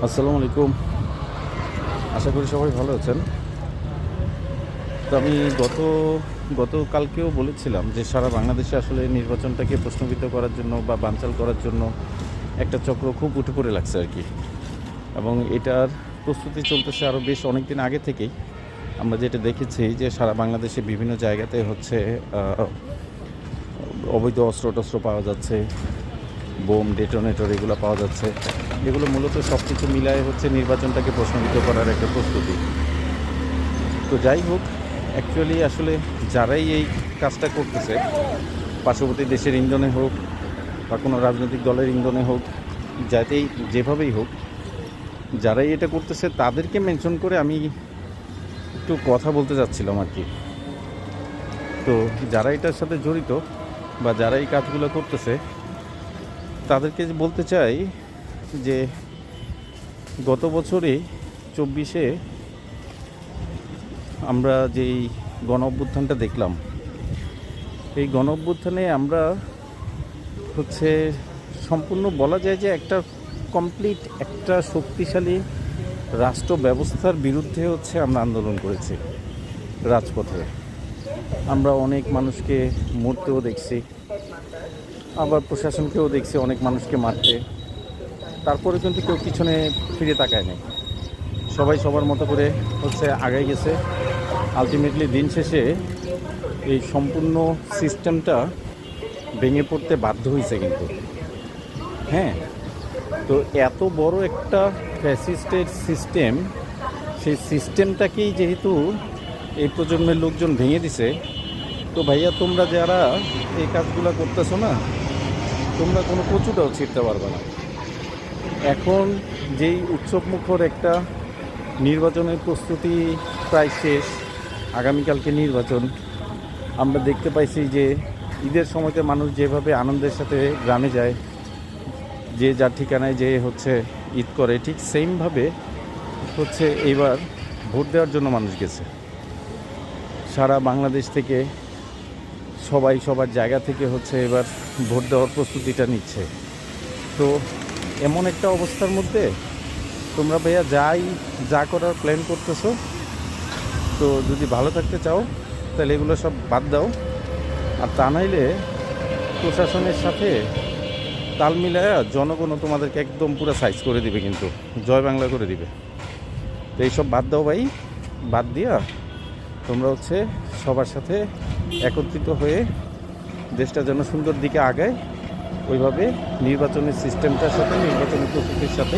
আসসালামু আলাইকুম। আশা করি সবাই ভালো আছেন। তো আমি গতকালকেও বলেছিলাম যে সারা বাংলাদেশে আসলে নির্বাচনটাকে প্রশ্নবিদ্ধ করার জন্য বা বানচাল করার জন্য একটা চক্র খুব উঠে পড়ে লাগছে আর কি। এবং এটার প্রস্তুতি চলতেছে আরও বেশ অনেক দিন আগে থেকেই। আমরা যেটা দেখেছি যে সারা বাংলাদেশে বিভিন্ন জায়গাতে হচ্ছে অবৈধ অস্ত্র পাওয়া যাচ্ছে, বোম, ডেটোনেটর এগুলো পাওয়া যাচ্ছে। এগুলো মূলত সব কিছু মিলায়ে হচ্ছে নির্বাচনটাকে প্রশ্নবিদ্ধ করার একটা প্রস্তুতি। তো যাই হোক, অ্যাকচুয়ালি আসলে যারাই এই কাজটা করতেছে, পার্শ্ববর্তী দেশের ইন্ধনে হোক বা কোনো রাজনৈতিক দলের ইন্ধনে হোক, যাতেই যেভাবেই হোক, যারাই এটা করতেছে তাদেরকে মেনশন করে আমি একটু কথা বলতে চাচ্ছিলাম আর কি। তো যারা এটার সাথে জড়িত বা যারা এই কাজগুলো করতেছে তাদেরকে বলতে চাই যে গত বছরে 24-এ আমরা যেই গণ অভ্যুত্থানটা দেখলাম, এই গণ অভ্যুত্থানে আমরা হচ্ছে সম্পূর্ণ বলা যায় যে একটা কমপ্লিট একটা শক্তিশালী রাষ্ট্র ব্যবস্থার বিরুদ্ধে হচ্ছে আমরা আন্দোলন করেছি রাজপথে। আমরা অনেক মানুষকে মরতেও দেখছি, আবার প্রশাসনকেও দেখছি অনেক মানুষকে মারতে। তারপরে কিন্তু কেউ পিছনে ফিরে তাকায় নাই, সবাই সবার মতো করে হচ্ছে আগায় গেছে। আলটিমেটলি দিন শেষে এই সম্পূর্ণ সিস্টেমটা ভেঙে পড়তে বাধ্য হয়েছে কিন্তু। হ্যাঁ, তো এত বড় একটা ফ্যাসিস্টের সিস্টেম, সেই সিস্টেমটাকেই যেহেতু এই প্রজন্মের লোকজন ভেঙে দিছে, তো ভাইয়া তোমরা যারা এই কাজগুলো করতেছো না, তোমরা কোনো কচুটাও ছিঁড়তে পারবে না। এখন যেই উৎসবমুখর একটা নির্বাচনের প্রস্তুতি প্রায় শেষ, আগামীকালকে নির্বাচন। আমরা দেখতে পাইছি যে ঈদের সময়তে মানুষ যেভাবে আনন্দের সাথে গ্রামে যায়, যে যার ঠিকানায় যে হচ্ছে ঈদ করে, ঠিক সেমভাবে হচ্ছে এইবার ভোট দেওয়ার জন্য মানুষ গেছে। সারা বাংলাদেশ থেকে সবাই সবার জায়গা থেকে হচ্ছে এবার ভোট দেওয়ার প্রস্তুতিটা নিচ্ছে। তো এমন একটা অবস্থার মধ্যে তোমরা ভাইয়া যা করার প্ল্যান করতেছো, তো যদি ভালো থাকতে চাও তাহলে এগুলো সব বাদ দাও। আর তা নাইলে প্রশাসনের সাথে তাল মিলায়া জনগণও তোমাদেরকে একদম পুরো সাইজ করে দিবে, কিন্তু জয় বাংলা করে দিবে। তো এইসব বাদ দাও ভাই, বাদ দিয়া তোমরা হচ্ছে সবার সাথে একত্রিত হয়ে দেশটা যেন সুন্দর দিকে আগায়, ওইভাবে নির্বাচনের সিস্টেমটার সাথে, নির্বাচনের প্রস্তুতির সাথে